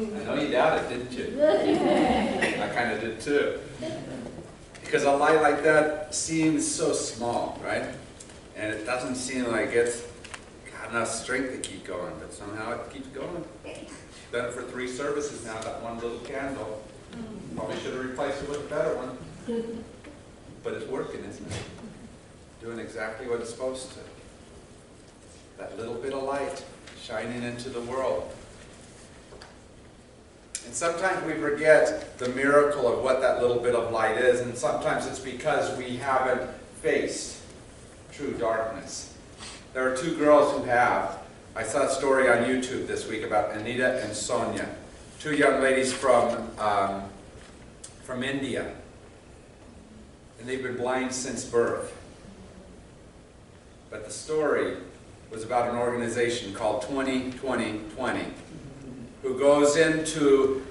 I know you doubted, didn't you? I kind of did too. Because a light like that seems so small, right? And it doesn't seem like it's got enough strength to keep going, but somehow it keeps going. Done it for 3 services now, got one little candle. Probably should have replaced it with a better one. But it's working, isn't it? Doing exactly what it's supposed to. That little bit of light shining into the world. And sometimes we forget the miracle of what that little bit of light is, and sometimes it's because we haven't faced true darkness. There are 2 girls who have. I saw a story on YouTube this week about Anita and Sonia, 2 young ladies from India. And they've been blind since birth. But the story was about an organization called 20/20/20, who goes into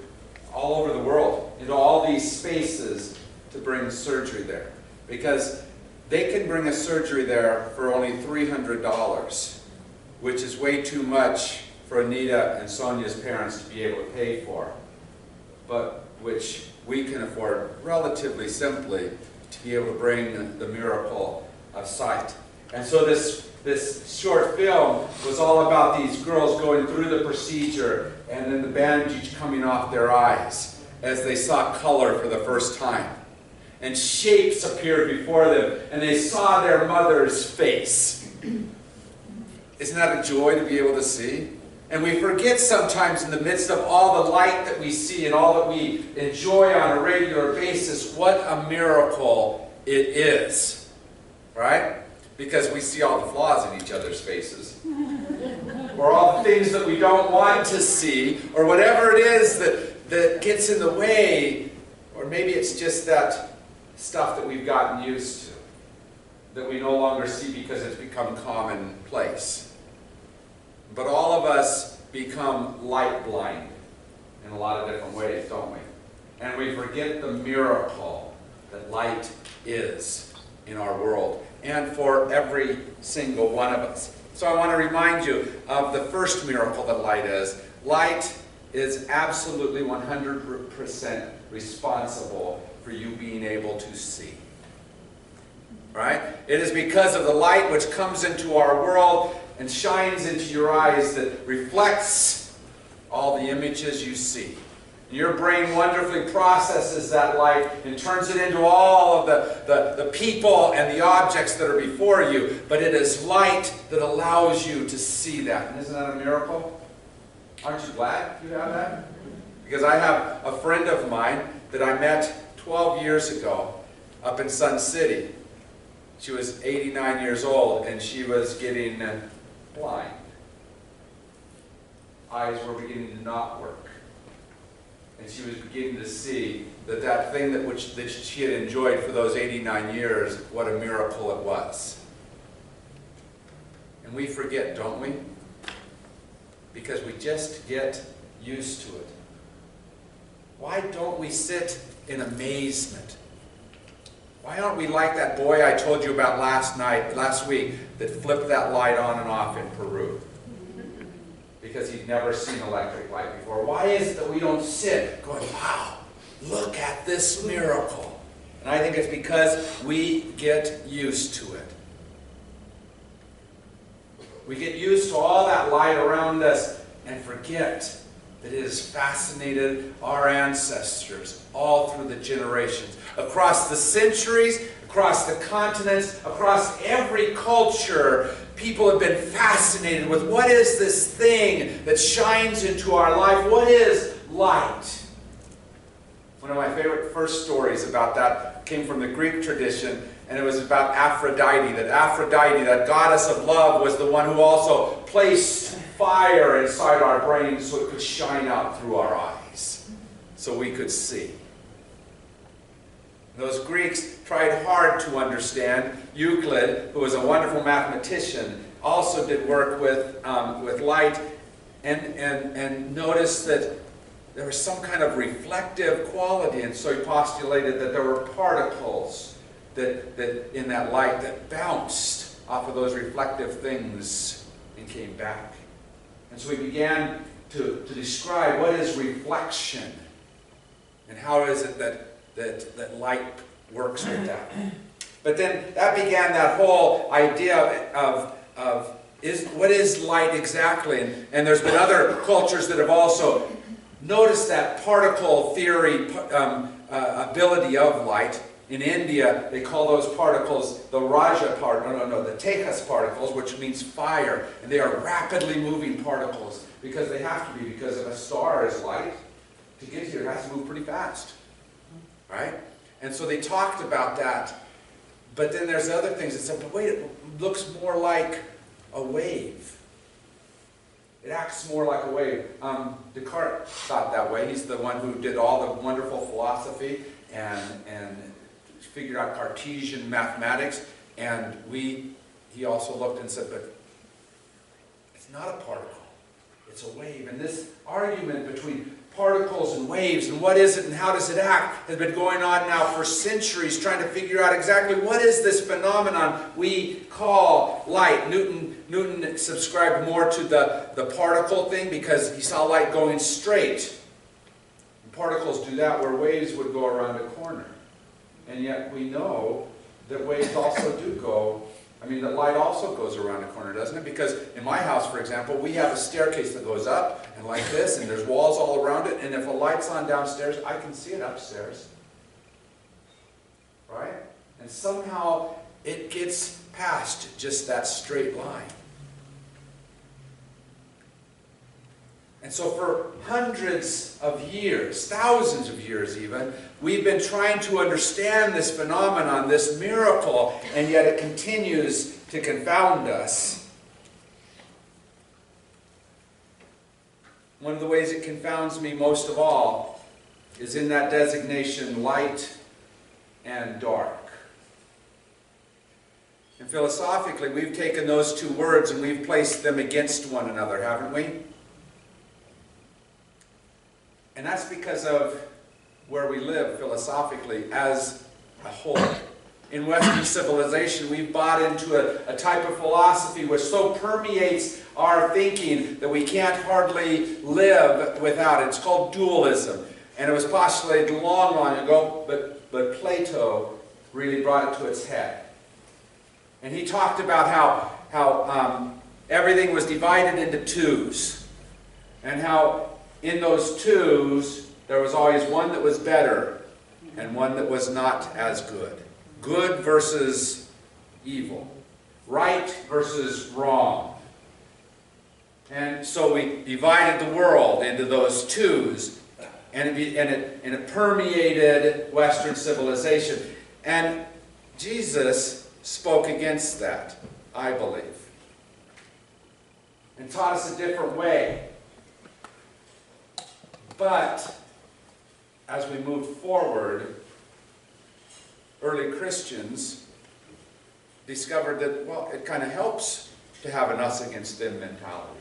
all over the world, into all these spaces to bring surgery there. Because they can bring a surgery there for only $300, which is way too much for Anita and Sonia's parents to be able to pay for, but which we can afford relatively simply to be able to bring the miracle of sight. And so this short film was all about these girls going through the procedure and then the bandage coming off their eyes as they saw color for the first time. And shapes appeared before them, and they saw their mother's face. Isn't that a joy to be able to see? And we forget sometimes in the midst of all the light that we see and all that we enjoy on a regular basis, what a miracle it is. Right? Because we see all the flaws in each other's faces. Or all the things that we don't want to see, or whatever it is that gets in the way. Or maybe it's just that stuff that we've gotten used to, that we no longer see because it's become commonplace. But all of us become light blind in a lot of different ways, don't we? And we forget the miracle that light is in our world, and for every single one of us. So I want to remind you of the first miracle that light is. Light is absolutely 100% responsible for you being able to see. Right? It is because of the light which comes into our world and shines into your eyes that reflects all the images you see. Your brain wonderfully processes that light and turns it into all of the people and the objects that are before you. But it is light that allows you to see that. And isn't that a miracle? Aren't you glad you have that? Because I have a friend of mine that I met 12 years ago up in Sun City. She was 89 years old and she was getting blind. Eyes were beginning to not work. And she was beginning to see that that thing that she had enjoyed for those 89 years, what a miracle it was. And we forget, don't we? Because we just get used to it. Why don't we sit in amazement? Why aren't we like that boy I told you about last week that flipped that light on and off in Peru? Because he'd never seen electric light before. Why is it that we don't sit going, wow, look at this miracle? And I think it's because we get used to it. We get used to all that light around us and forget that it has fascinated our ancestors all through the generations. Across the centuries, across the continents, across every culture, people have been fascinated with what is this thing that shines into our life? What is light? One of my favorite first stories about that came from the Greek tradition, and it was about Aphrodite. That Aphrodite, that goddess of love, was the one who also placed fire inside our brains so it could shine out through our eyes, so we could see. Those Greeks tried hard to understand. Euclid, who was a wonderful mathematician, also did work with light and noticed that there was some kind of reflective quality, and so he postulated that there were particles that in that light that bounced off of those reflective things and came back. And so he began to describe what is reflection and how is it that light works with that. But then that began that whole idea of what is light exactly? And there's been other cultures that have also noticed that particle theory ability of light. In India, they call those particles the the Tejas particles, which means fire. And they are rapidly moving particles because they have to be, because if a star is light, to get here it has to move pretty fast. Right? And so they talked about that. But then there's other things that said, but wait, it looks more like a wave. It acts more like a wave. Descartes thought that way. He's the one who did all the wonderful philosophy and figured out Cartesian mathematics. And he also looked and said, but it's not a particle. It's a wave. And this argument between particles and waves and what is it and how does it act has been going on now for centuries, trying to figure out exactly what is this phenomenon we call light. Newton subscribed more to the particle thing because he saw light going straight. And particles do that where waves would go around a corner. And yet we know that waves also do go, that light also goes around a corner, doesn't it? Because in my house, for example, we have a staircase that goes up and like this, and there's walls all around it, and if a light's on downstairs, I can see it upstairs. Right? And somehow it gets past just that straight line. And so for hundreds of years, thousands of years even, we've been trying to understand this phenomenon, this miracle, and yet it continues to confound us. One of the ways it confounds me most of all is in that designation, light and dark. And philosophically, we've taken those two words and we've placed them against one another, haven't we? And that's because of where we live philosophically as a whole. In Western civilization, we've bought into a type of philosophy which so permeates our thinking that we can't hardly live without it. It's called dualism. And it was postulated long, long ago, but Plato really brought it to its head. And he talked about how everything was divided into twos. And how in those twos, there was always one that was better and one that was not as good. Good versus evil. Right versus wrong. And so we divided the world into those twos, and it permeated Western civilization. And Jesus spoke against that, I believe, and taught us a different way. But as we moved forward, early Christians discovered that, well, it kind of helps to have an us against them mentality.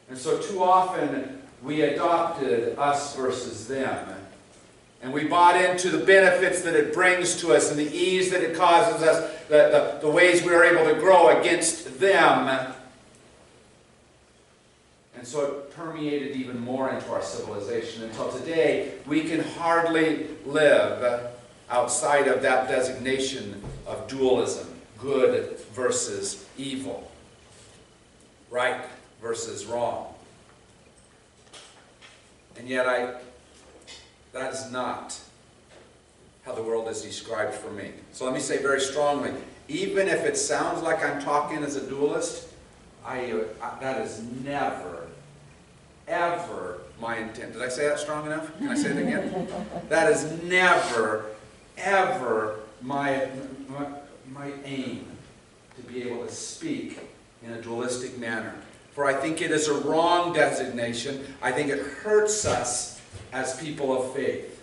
And so too often we adopted us versus them. And we bought into the benefits that it brings to us and the ease that it causes us, the ways we are able to grow against them. And so it permeated even more into our civilization until today we can hardly live outside of that designation of dualism, good versus evil, right versus wrong. And yet that is not how the world is described for me. So let me say very strongly, even if it sounds like I'm talking as a dualist, that is never, ever my intent. Did I say that strong enough? Can I say it again? That is never, ever my aim to be able to speak in a dualistic manner. For I think it is a wrong designation. I think it hurts us as people of faith.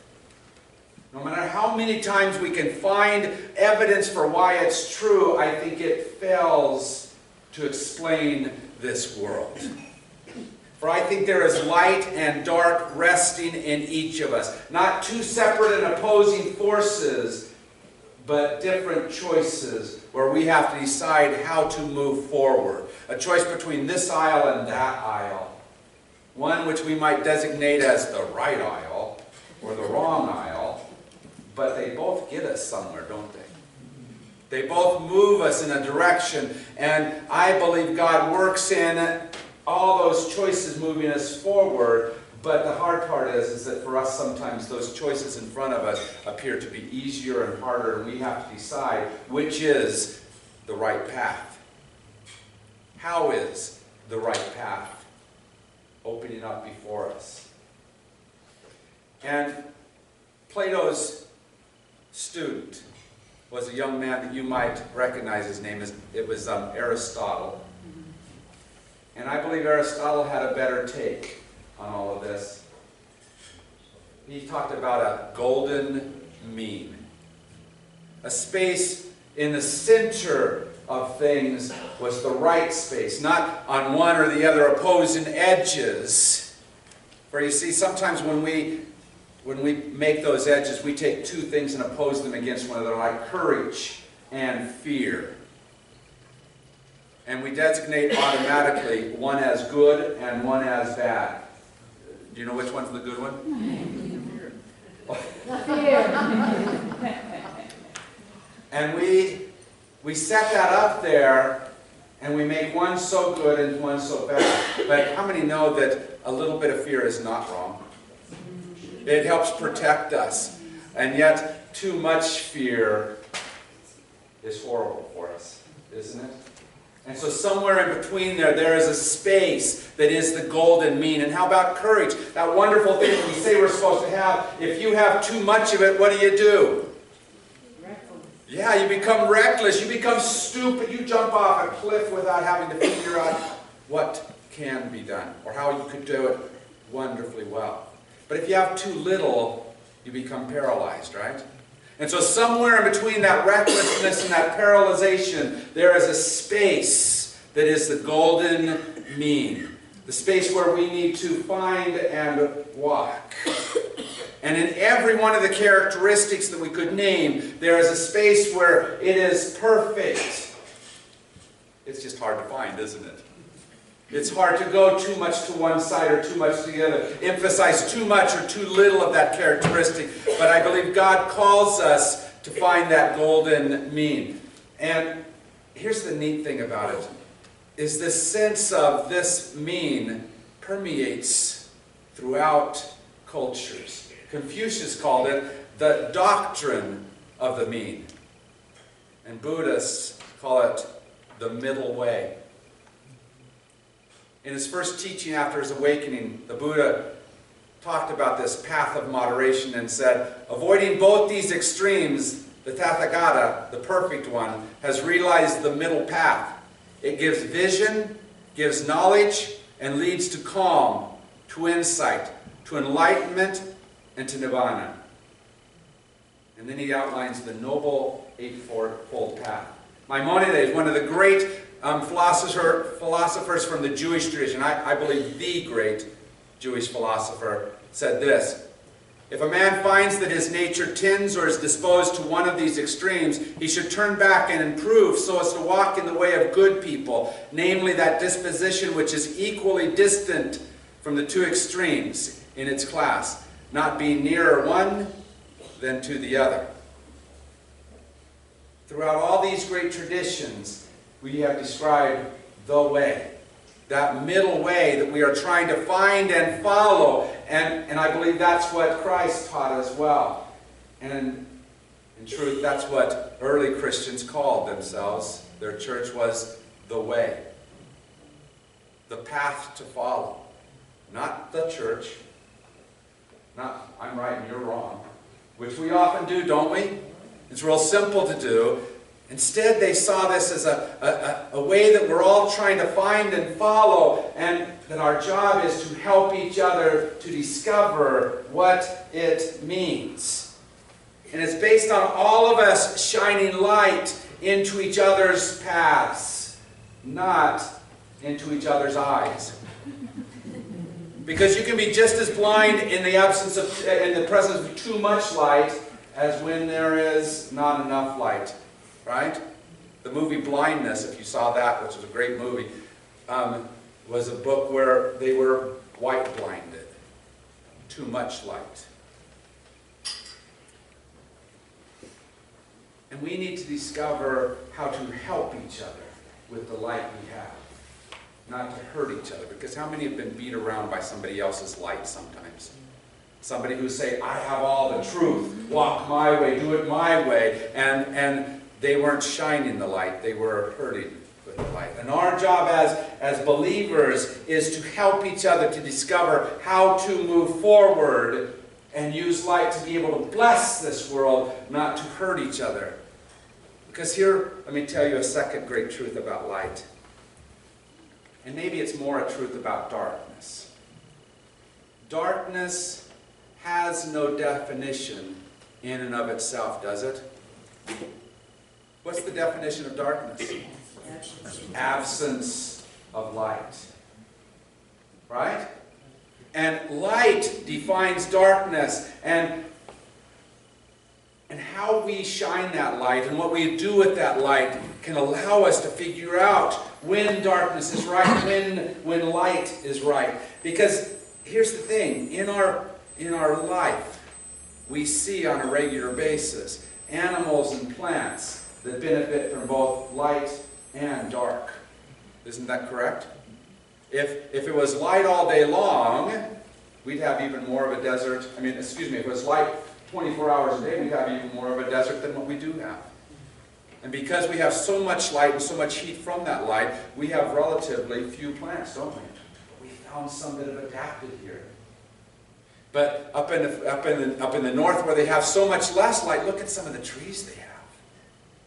No matter how many times we can find evidence for why it's true, I think it fails to explain this world. For I think there is light and dark resting in each of us. Not two separate and opposing forces, but different choices where we have to decide how to move forward. A choice between this aisle and that aisle. one which we might designate as the right aisle or the wrong aisle, but they both get us somewhere, don't they? They both move us in a direction, and I believe God works in all those choices moving us forward, but the hard part is that for us sometimes those choices in front of us appear to be easier and harder, and we have to decide which is the right path. How is the right path opening up before us? And Plato's student was a young man that you might recognize. His name was Aristotle. And I believe Aristotle had a better take on all of this. He talked about a golden mean. A space in the center of things was the right space, not on one or the other opposing edges. For you see, sometimes when we make those edges, we take two things and oppose them against one another, like courage and fear. And we designate automatically one as good and one as bad. Do you know which one's the good one? Fear. And we set that up there, and we make one so good and one so bad. But how many know that a little bit of fear is not wrong? It helps protect us. And yet, too much fear is horrible for us, isn't it? And so somewhere in between there is a space that is the golden mean. And how about courage? That wonderful thing that we say we're supposed to have. If you have too much of it, what do? Yeah, you become reckless. You become stupid. You jump off a cliff without having to figure out what can be done or how you could do it wonderfully well. But if you have too little, you become paralyzed, right? And so somewhere in between that recklessness and that paralyzation, there is a space that is the golden mean. The space where we need to find and walk. And in every one of the characteristics that we could name, there is a space where it is perfect. It's just hard to find, isn't it? It's hard to go too much to one side or too much to the other. Emphasize too much or too little of that characteristic. But I believe God calls us to find that golden mean. And here's the neat thing about it, is this sense of this mean permeates throughout cultures. Confucius called it the doctrine of the mean. And Buddhists call it the middle way. In his first teaching after his awakening, the Buddha talked about this path of moderation and said, avoiding both these extremes, the Tathagata, the perfect one, has realized the middle path. It gives vision, gives knowledge, and leads to calm, to insight, to enlightenment, and to nirvana. And then he outlines the noble eightfold path. Maimonides, one of the great philosophers from the Jewish tradition, I believe the great Jewish philosopher, said this: if a man finds that his nature tends or is disposed to one of these extremes, he should turn back and improve so as to walk in the way of good people, namely that disposition which is equally distant from the two extremes in its class, not being nearer one than to the other. Throughout all these great traditions, we have described the way, that middle way that we are trying to find and follow. And I believe that's what Christ taught as well. And in truth, that's what early Christians called themselves. Their church was the way, the path to follow. Not the church, not I'm right and you're wrong, which we often do, don't we? It's real simple to do. Instead, they saw this as a way that we're all trying to find and follow, and that our job is to help each other to discover what it means. And it's based on all of us shining light into each other's paths, not into each other's eyes. Because you can be just as blind in the presence of too much light as when there is not enough light. Right? The movie Blindness, if you saw that, which was a great movie, was a book where they were white blinded. Too much light. And we need to discover how to help each other with the light we have. Not to hurt each other. Because how many have been beat around by somebody else's light sometimes? Somebody who say, I have all the truth. Walk my way. Do it my way. And they weren't shining the light. They were hurting with the light. And our job as believers is to help each other to discover how to move forward and use light to be able to bless this world, not to hurt each other. Because here, let me tell you a second great truth about light. And maybe it's more a truth about darkness. Darkness has no definition in and of itself, does it? What's the definition of darkness? Absence of light. Right? And light defines darkness. And how we shine that light and what we do with that light can allow us to figure out when darkness is right, when light is right. Because here's the thing, in our life, we see on a regular basis animals and plants that benefit from both light and dark. Isn't that correct? If it was light all day long, we'd have even more of a desert. If it was light 24 hours a day, we'd have even more of a desert than what we do have. And because we have so much light and so much heat from that light, we have relatively few plants, don't we? But we found some that have adapted here. But up in the north where they have so much less light, look at some of the trees they have.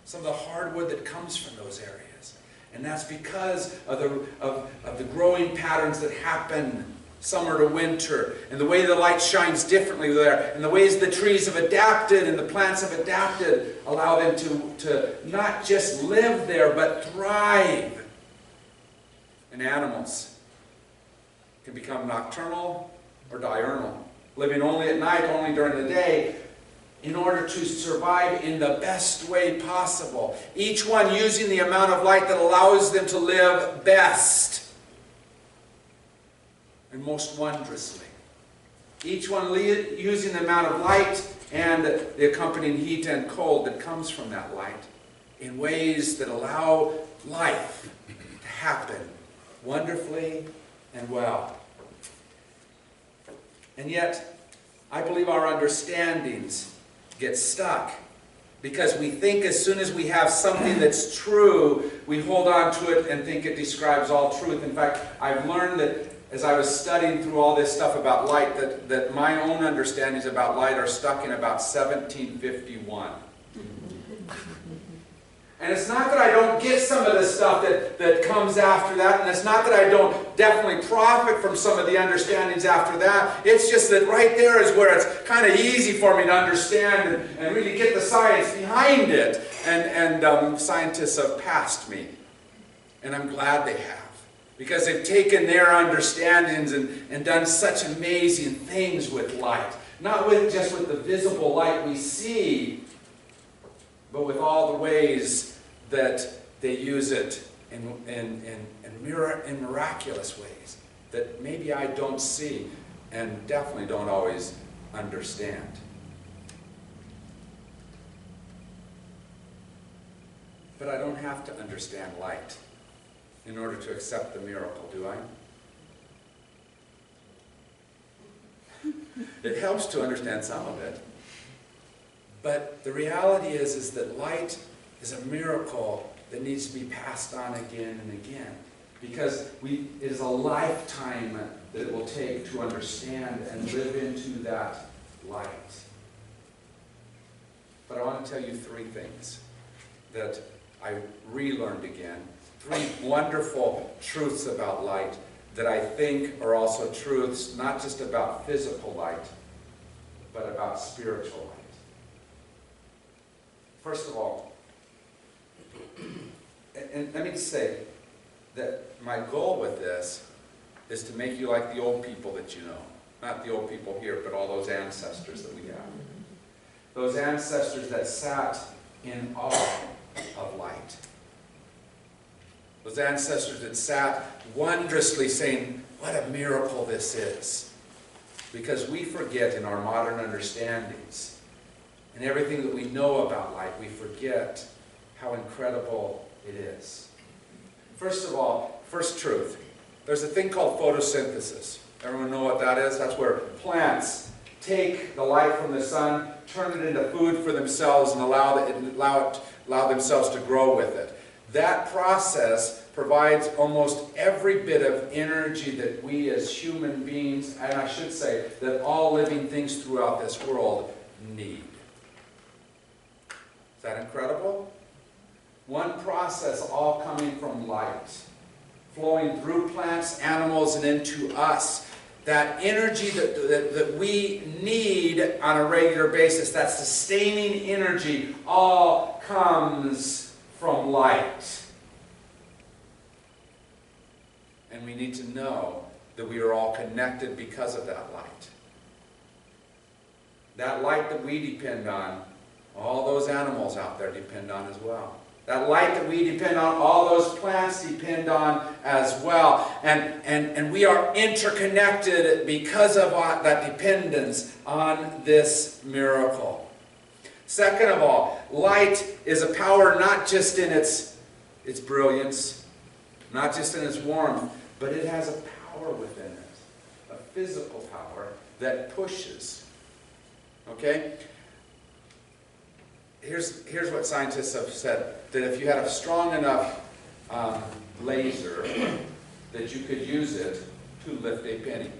Some of the hardwood that comes from those areas. And that's because of the growing patterns that happen summer to winter, and the way the light shines differently there, and the ways the trees have adapted and the plants have adapted allow them to not just live there, but thrive. And animals can become nocturnal or diurnal, living only at night, only during the day, in order to survive in the best way possible. Each one using the amount of light that allows them to live best. And most wondrously. Each one using the amount of light and the accompanying heat and cold that comes from that light in ways that allow life to happen wonderfully and well. And yet, I believe our understandings get stuck because we think as soon as we have something that's true, we hold on to it and think it describes all truth. In fact, I've learned that as I was studying through all this stuff about light, that my own understandings about light are stuck in about 1751. And it's not that I don't get some of the stuff that comes after that, and it's not that I don't definitely profit from some of the understandings after that. It's just that right there is where it's kind of easy for me to understand and really get the science behind it. And scientists have passed me. And I'm glad they have. Because they've taken their understandings and done such amazing things with light. Not just with the visible light we see, but with all the ways that they use it in miraculous ways that maybe I don't see and definitely don't always understand. But I don't have to understand light in order to accept the miracle, do I? It helps to understand some of it. But the reality is that light is a miracle that needs to be passed on again and again. Because it is a lifetime that it will take to understand and live into that light. But I want to tell you three things that I relearned again. Three wonderful truths about light that I think are also truths not just about physical light, but about spiritual light. First of all, and let me just say that my goal with this is to make you like the old people that you know. Not the old people here, but all those ancestors that we have. Those ancestors that sat in awe of light. Those ancestors that sat wondrously saying, what a miracle this is. Because we forget in our modern understandings and everything that we know about light, we forget how incredible it is. First of all, first truth, there's a thing called photosynthesis. Everyone know what that is? That's where plants take the light from the sun, turn it into food for themselves, and allow themselves to grow with it. That process provides almost every bit of energy that we as human beings, and I should say that all living things throughout this world need. Is that incredible? One process all coming from light, flowing through plants, animals, and into us. That energy that we need on a regular basis, that sustaining energy, all comes from light. And we need to know that we are all connected because of that light. That light that we depend on, all those animals out there depend on as well. That light that we depend on, all those plants depend on as well. And we are interconnected because of that dependence on this miracle. Second of all, light is a power not just in its brilliance, not just in its warmth, but it has a power within it, a physical power that pushes. Okay? Here's what scientists have said, that if you had a strong enough laser, that you could use it to lift a penny.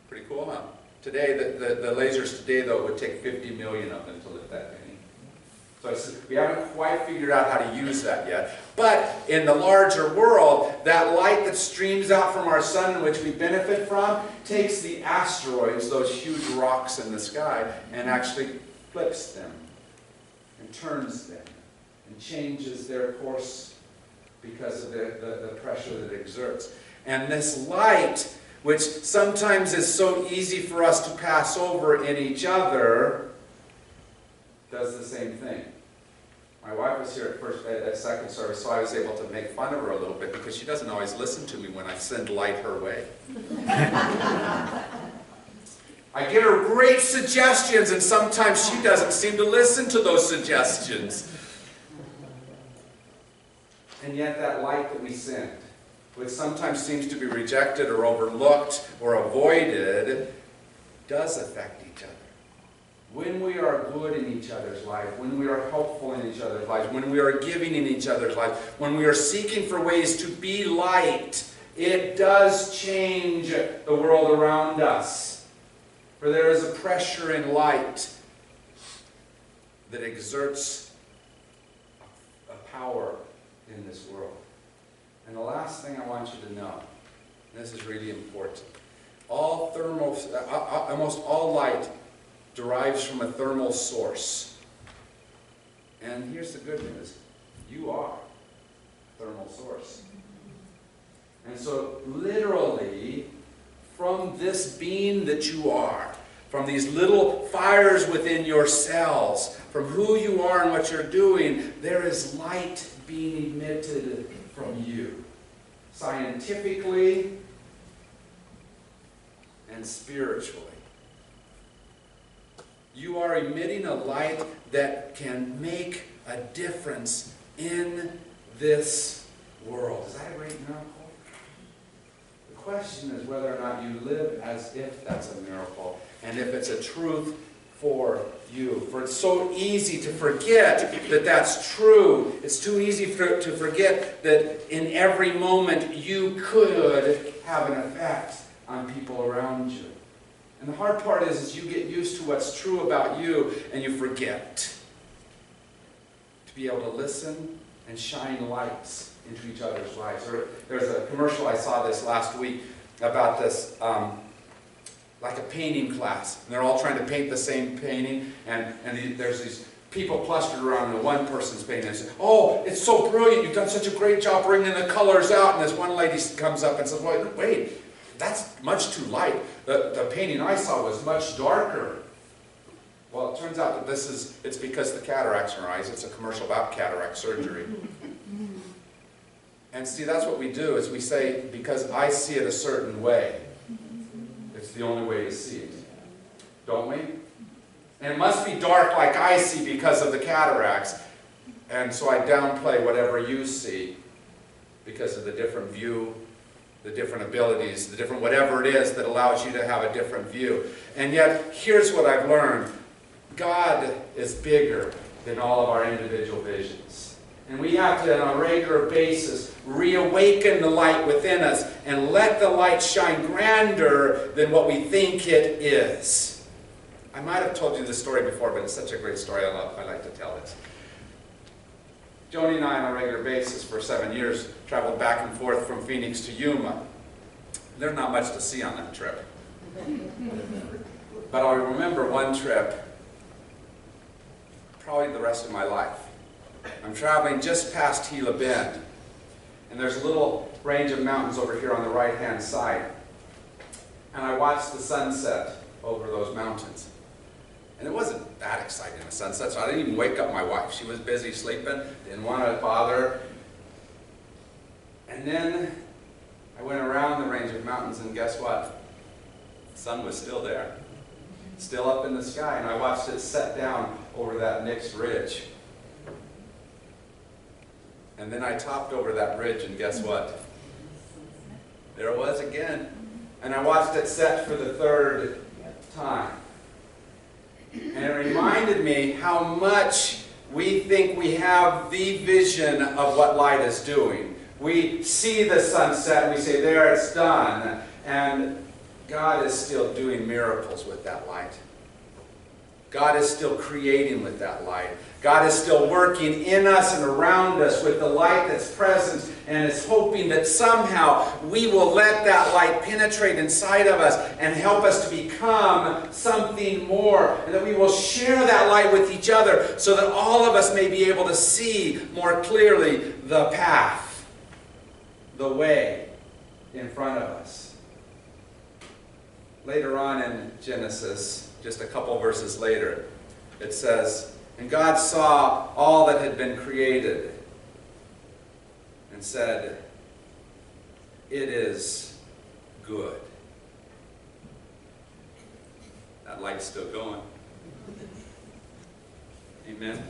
Pretty cool, huh? Today, the lasers today, though, would take 50 million of them to lift that penny. So we haven't quite figured out how to use that yet. But in the larger world, that light that streams out from our sun, which we benefit from, takes the asteroids, those huge rocks in the sky, and actually flips them and turns them and changes their course because of the pressure that it exerts. And this light, which sometimes is so easy for us to pass over in each other, does the same thing. My wife was here at second service, so I was able to make fun of her a little bit because she doesn't always listen to me when I send light her way. I give her great suggestions, and sometimes she doesn't seem to listen to those suggestions. And yet that light that we send, which sometimes seems to be rejected or overlooked or avoided, does affect each other. When we are good in each other's life, when we are helpful in each other's lives, when we are giving in each other's lives, when we are seeking for ways to be light, it does change the world around us. For there is a pressure in light that exerts a power in this world. And the last thing I want you to know, and this is really important, almost all light derives from a thermal source. And here's the good news. You are a thermal source. And so literally, from this being that you are, from these little fires within your cells, from who you are and what you're doing, there is light being emitted from you. Scientifically and spiritually. You are emitting a light that can make a difference in this world. Is that a great miracle? The question is whether or not you live as if that's a miracle, and if it's a truth for you. For it's so easy to forget that that's true. It's too easy to forget that in every moment you could have an effect on people around you. And the hard part is you get used to what's true about you and you forget to be able to listen and shine lights into each other's lives. There's a commercial I saw this last week about this, like a painting class. And they're all trying to paint the same painting, and there's these people clustered around the one person's painting and say, "Oh, it's so brilliant, you've done such a great job bringing the colors out." And this one lady comes up and says, wait, that's much too light. The painting I saw was much darker. Well, it turns out that it's because the cataracts in her eyes. It's a commercial about cataract surgery. And see, that's what we do, is we say, because I see it a certain way. It's the only way to see it. Don't we? And it must be dark like I see because of the cataracts. And so I downplay whatever you see because of the different view, the different abilities, the different whatever it is that allows you to have a different view. And yet, here's what I've learned. God is bigger than all of our individual visions. And we have to, on a regular basis, reawaken the light within us and let the light shine grander than what we think it is. I might have told you this story before, but it's such a great story, I like to tell it. Joni and I, on a regular basis for 7 years, traveled back and forth from Phoenix to Yuma. There's not much to see on that trip. But I remember one trip, probably the rest of my life. I'm traveling just past Gila Bend, and there's a little range of mountains over here on the right-hand side. And I watched the sunset over those mountains. And it wasn't that exciting, a sunset, so I didn't even wake up my wife. She was busy sleeping, didn't want to bother her. And then I went around the range of mountains, and guess what? The sun was still there, still up in the sky, and I watched it set down over that next ridge. And then I topped over that ridge, and guess what? There it was again. And I watched it set for the third time. And it reminded me how much we think we have the vision of what light is doing. We see the sunset and we say, there, it's done. And God is still doing miracles with that light. God is still creating with that light. God is still working in us and around us with the light that's present, and is hoping that somehow we will let that light penetrate inside of us and help us to become something more, and that we will share that light with each other so that all of us may be able to see more clearly the path, the way in front of us. Later on in Genesis, just a couple verses later, it says, "And God saw all that had been created, and said, it is good." That light's still going. Amen?